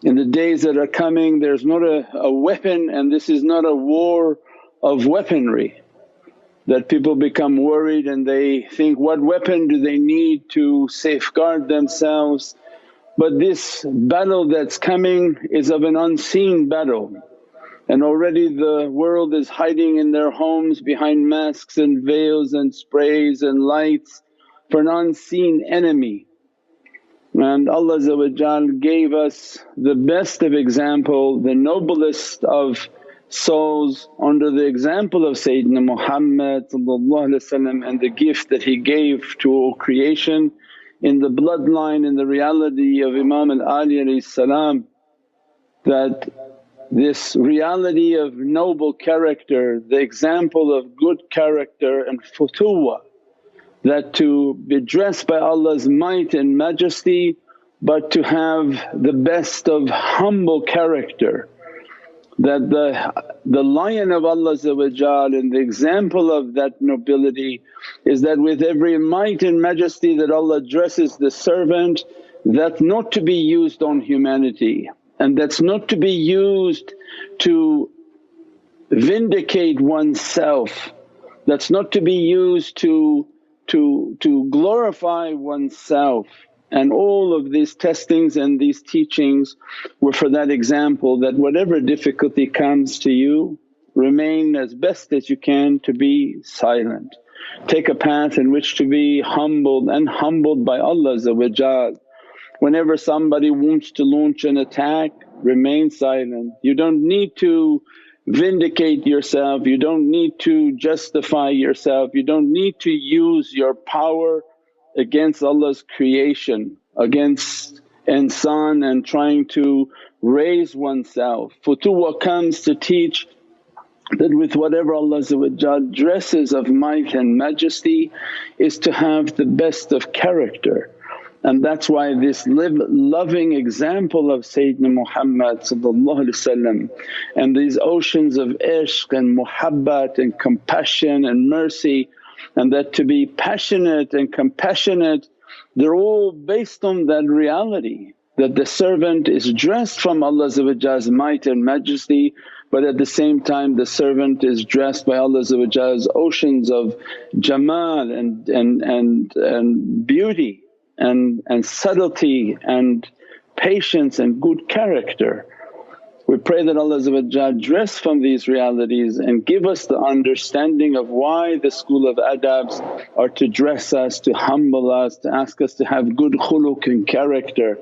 In the days that are coming there's not a weapon, and this is not a war of weaponry, that people become worried and they think, what weapon do they need to safeguard themselves? But this battle that's coming is of an unseen battle, and already the world is hiding in their homes behind masks and veils and sprays and lights for an unseen enemy. And Allah gave us the best of example, the noblest of souls under the example of Sayyidina Muhammad and the gift that he gave to all creation in the bloodline, in the reality of Imam al-Ali salam, that this reality of noble character, the example of good character and futuwah, that to be dressed by Allah's might and majesty but to have the best of humble character, that the lion of Allah and the example of that nobility is that with every might and majesty that Allah dresses the servant, that's not to be used on humanity, and that's not to be used to vindicate oneself, that's not to be used to glorify oneself. And all of these testings and these teachings were for that example, that whatever difficulty comes to you, remain as best as you can to be silent. Take a path in which to be humbled and humbled by Allah. Whenever somebody wants to launch an attack, remain silent. You don't need to vindicate yourself, you don't need to justify yourself, you don't need to use your power against Allah's creation, against insan and trying to raise oneself. Futuwah comes to teach that with whatever Allah dresses of might and majesty is to have the best of character. And that's why this loving example of Sayyidina Muhammad and these oceans of ishq and muhabbat and compassion and mercy, and that to be passionate and compassionate, they're all based on that reality that the servant is dressed from Allah's might and majesty, but at the same time the servant is dressed by Allah's oceans of jamal and beauty and subtlety and patience and good character. We pray that Allah dress from these realities and give us the understanding of why the school of adabs are to dress us, to humble us, to ask us to have good khuluq and character.